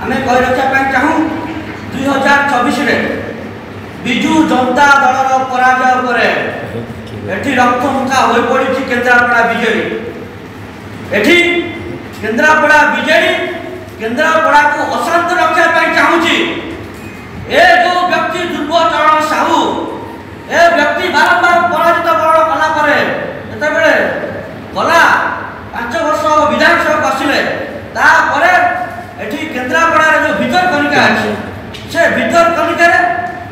आमे कहि रखा चाहूँ 2024 विजु जनता दलर पराजय पर एठी रक्तमुखा हो पड़ी केन्द्रापड़ा बीजेडी। एठी केन्द्रापड़ा बीजेडी केन्द्रापड़ा को अशांत रखा चाहूँगी। ए जो व्यक्ति दुर्गचरण साहू ए व्यक्ति बारंबार पराजित बरण कला परे जेतेबेले गला 5 वर्ष विधानसभा आसिले तापर एठी केन्द्रापड़ा जो भीतर कनिका अछि से भीतर कनिका रे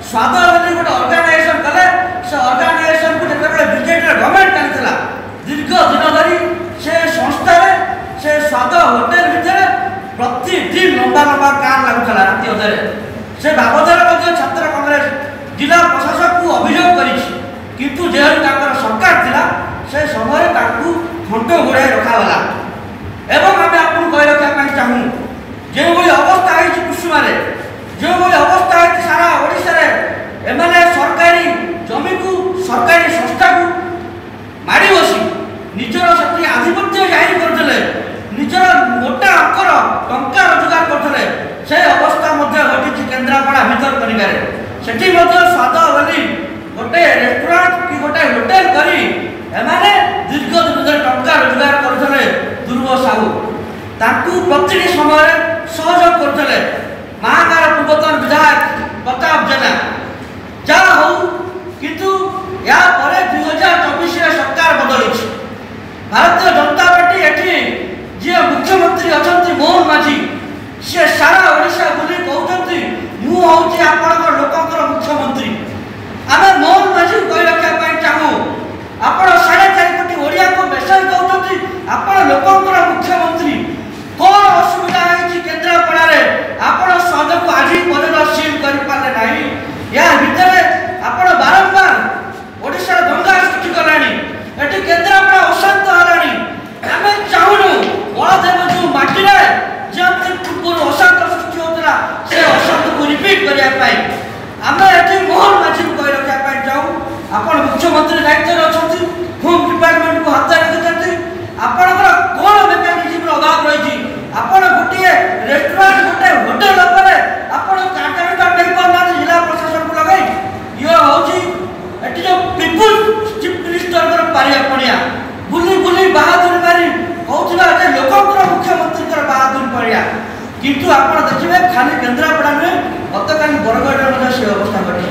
स्वाद बोली गोटे ऑर्गेनाइजेशन कले से ऑर्गेनाइजेशन को जेतेबेले बीजेडी गवर्नमेंट चलथिला दीर्घ दिन धरी से संस्था रे से स्वाद होटल भीतर प्रतिदिन लंबा लंबा कार लागुला राति अधरे से बाबदरे छात्र कांग्रेस जिला प्रशासक को अभियोग करिछि किंतु जेहन ताकर सरकार थिला से समय ताकू घंटो घोड़ाई रखागला। एवं आम आपको कही रखा चाहूँ जो भाई अवस्था है कुसुमारे जो भाई अवस्था है सारा ओडिशा रे एमएलए सरकारी जमी को सरकारी संस्था को मारी बसी निजर से आधिपत्य जाहिर करते निजर मोटा अंकर टंका रोजगार करते से अवस्था घटी केन्द्रापड़ा भीतर कनिकारे सेठी स्वाद बोली गोटे रेस्टोरेंट कि गोटे होटेल करी एमाने दीर्घ दिन धरि टंका रोजगार करते दुर्ग साहू ताकू प्रति समय सहयोग करते महागार पूर्वतन विधायक प्रताप जेना जहाँ हो किंतु या परे 2024 सरकार बदली भारतीय जनता पार्टी एठी जे मुख्यमंत्री अच्छा मोहन माझी से सारा ओडिशा बुली कहते मु हूँ आपण लोकंर मुख्यमंत्री आम मोहन माझी कही रखा चाहूँ आपण 4.5 कोटी ओडिया को बेसाई कहते आपण लोकंर मुख्यमंत्री कौन असुविधा है केन्द्रापड़ा आपण सद को आज पर्यटन सील कर पारे नहीं या भितर आपण बारंबार ओडिशा दंगा सृष्टि कलानी एटी केन्द्रापड़ा अशांत हलानी आम चाहूनु बलदेव जो माटी जमी पूर्व अशांत सृष्टि होता से अशांत को रिपीट करने आम ये मोहन माझी को कही रखा चाहूँ आप मुख्यमंत्री दायित्व अच्छा होम डिपार्टमेंट को हाथ रखिंट आपंकर कौन मेकानिजम अभाव रही आपड़ गोटे रेस्टोरेंट गोटे होटेल कार्ड नहीं पाना जिला प्रशासन को लगे ये हूँ ये जो पीपुल चीफ मिनिस्टर पारिया बुली बुली बहादुरी मारी कहूला लोकंर मुख्यमंत्री बहादुरी पड़िया किंतु आप देखिए खाली केन्द्रापड़ा नुहे गतकाली बरगढ़ से अवस्था घटी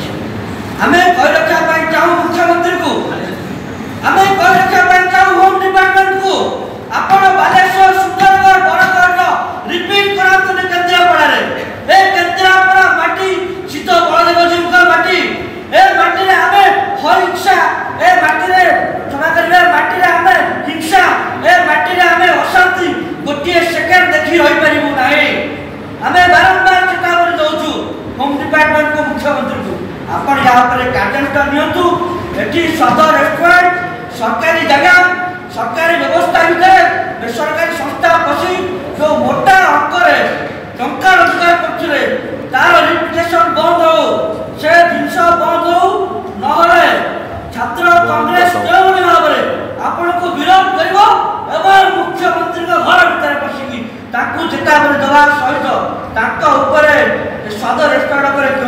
आम कही रखा चाहूँ मुख्यमंत्री को आम कही रखा चाहूँ होम डिपार्टमेंट को आप बालेश्वर सुंदरगढ़ बरगढ़ रिपीट कराते केन्द्रापड़ा ए केन्द्रापड़ा माटी शीत बलदेव जी माटी ए माटी आम हिंसा ए माटी क्षमा करेंगे माटी आम हिंसा ए माटी आम अशांति गोटे सेकेंड देखी रही पारू ना आम बारंबार चेतावनी दौचु होम डिपार्टमेंट को मुख्यमंत्री को आपण यहाँ कार्यानुष्ठान नियंतु एटी स्वाद रेस्टोरेंट सरकारी जगह सरकारी व्यवस्था भितर बेसरकारी संस्था पशि जो मोटा अंकर टंका रोजगार करते तार रिपुटेशन बंद हो से जिनस बंद हो ना छात्र कांग्रेस जो भाव में आपण को विरोध कर मुख्यमंत्री घर भीतर पशिकी चेतावनी देवा सहित स्वाद रेस्टोरेंट